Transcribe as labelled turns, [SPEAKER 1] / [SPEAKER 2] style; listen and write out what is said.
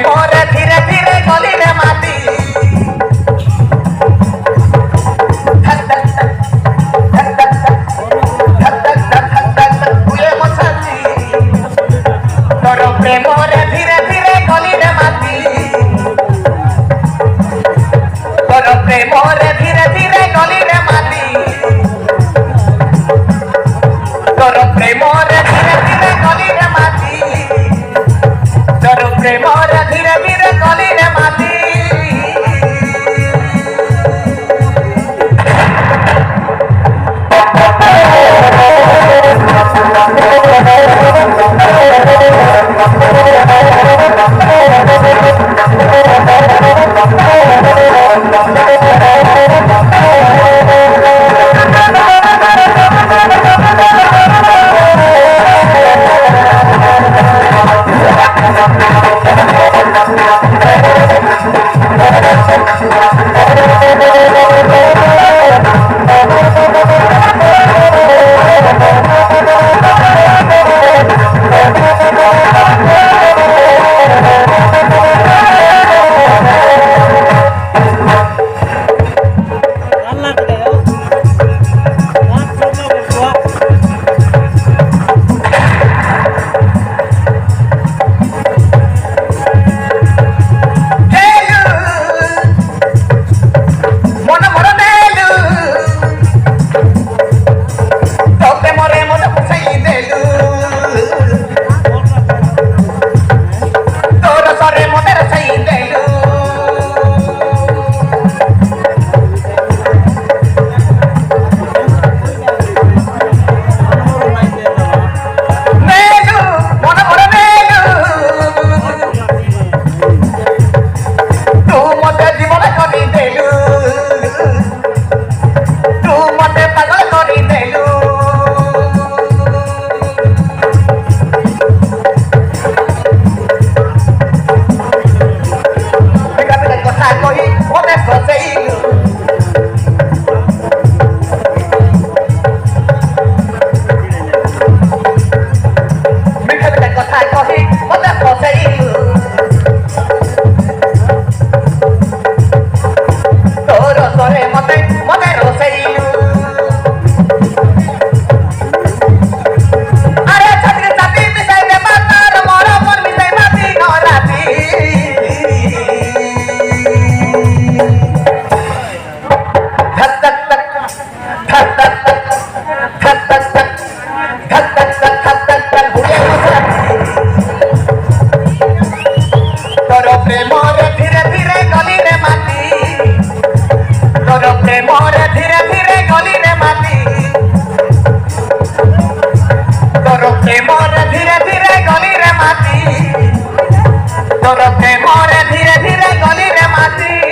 [SPEAKER 1] ପ୍ରେମରେ ଧୀରେ ଧୀରେ ଗଲି ରେ ମାଟି ହୁଏ ମୋ ସାଥୀ ତୋର ପ୍ରେମରେ ଧୀରେ ଧୀରେ ଗଲି ରେ ମାଟି ତୋର ପ୍ରେମରେ ଧୀରେ ଧୀରେ ଗଲି ରେ ମାଟି ତୋର ପ୍ରେମରେ ଧୀରେ ଧୀରେ ଗଲି ରେ ମାଟି ତୋର ପ୍ରେମରେ ଧୀରେ ଧୀରେ ଗଲି ରେ ମାଟି तोर प्रेमरे धीरे धीरे गली रे माटी तोर प्रेमरे धीरे धीरे गली रे माटी तोर प्रेमरे धीरे धीरे गली रे माटी तोर प्रेमरे धीरे धीरे गली रे माटी